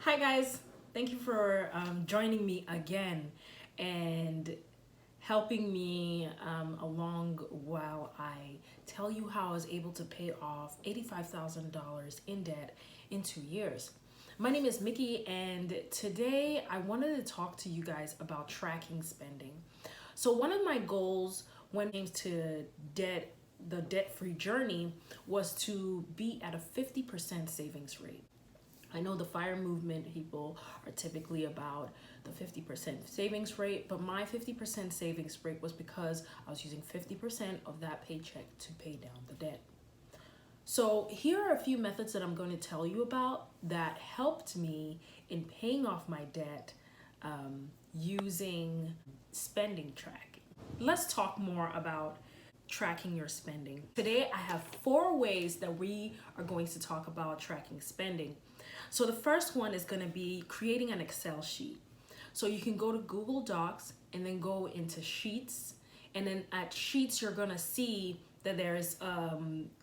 Hi guys, thank you for joining me again and helping me along while I tell you how I was able to pay off $85,000 in debt in 2 years. My name is Mickey, and today I wanted to talk to you guys about tracking spending. So one of my goals when it came to the debt-free journey was to be at a 50% savings rate. I know the FIRE movement people are typically about the 50% savings rate, but my 50% savings rate was because I was using 50% of that paycheck to pay down the debt. So here are a few methods that I'm going to tell you about that helped me in paying off my debt using spending tracking. Let's talk more about tracking your spending. Today I have 4 ways that we are going to talk about tracking spending. So the first one is going to be creating an Excel sheet. So you can go to Google Docs and then go into Sheets, and then at Sheets you're going to see that there's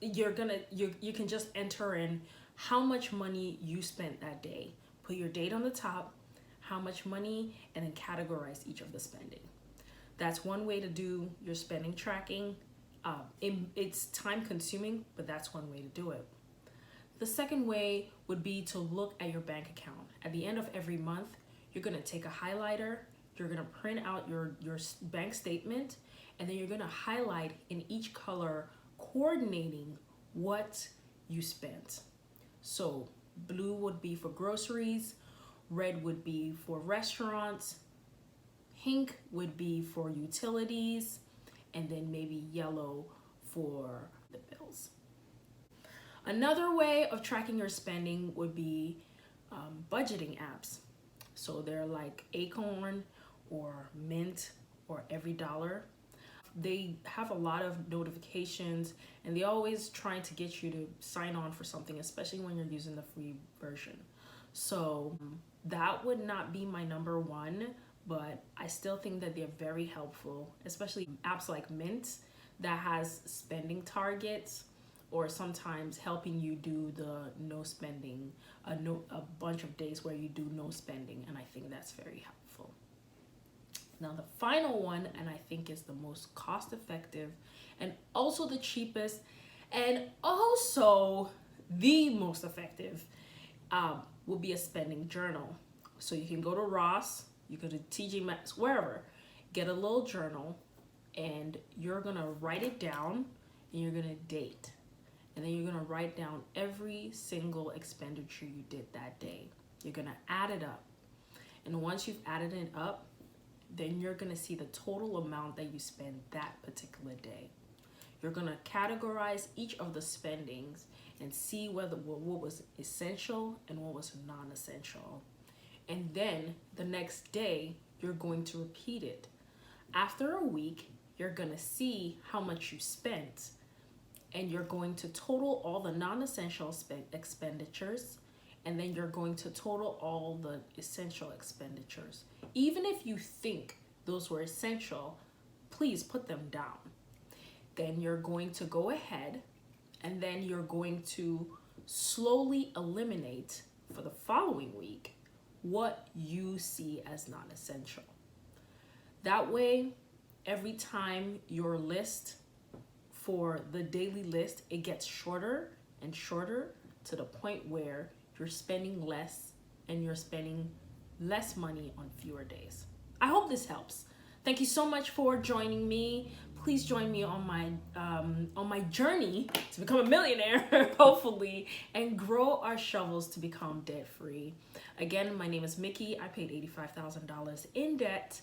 you can just enter in how much money you spent that day. Put your date on the top, how much money, and then categorize each of the spending. That's one way to do your spending tracking. It's time consuming, but that's one way to do it. The second way would be to look at your bank account. At the end of every month, you're gonna take a highlighter, you're gonna print out your bank statement, and then you're gonna highlight in each color, coordinating what you spent. So blue would be for groceries, red would be for restaurants, pink would be for utilities, and then maybe yellow for the bills. Another way of tracking your spending would be budgeting apps. So they're like Acorn or Mint or Every Dollar. They have a lot of notifications, and they're always trying to get you to sign on for something, especially when you're using the free version. So that would not be my number one, but I still think that they're very helpful, especially apps like Mint that has spending targets, or sometimes helping you do the no spending, a bunch of days where you do no spending, and I think that's very helpful. Now the final one, and I think is the most cost effective and also the cheapest and also the most effective, will be a spending journal. So you can go to Ross, you go to TJ Maxx, wherever, get a little journal, and you're gonna write it down, and you're gonna date. And then you're gonna write down every single expenditure you did that day. You're gonna add it up. And once you've added it up, then you're gonna see the total amount that you spend that particular day. You're gonna categorize each of the spendings and see what was essential and what was non-essential. And then the next day, you're going to repeat it. After a week, you're gonna see how much you spent, and you're going to total all the non-essential expenditures, and then you're going to total all the essential expenditures. Even if you think those were essential, please put them down. Then you're going to go ahead, and then you're going to slowly eliminate for the following week what you see as non-essential. That way, every time your list for the daily list, it gets shorter and shorter to the point where you're spending less and you're spending less money on fewer days. I hope this helps. Thank you so much for joining me. Please join me on my journey to become a millionaire, hopefully, and grow our shovels to become debt-free. Again, my name is Mickey. I paid $85,000 in debt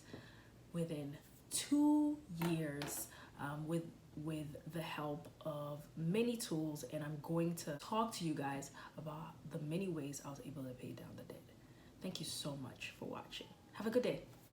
within 2 years with the help of many tools, and I'm going to talk to you guys about the many ways I was able to pay down the debt. Thank you so much for watching. Have a good day.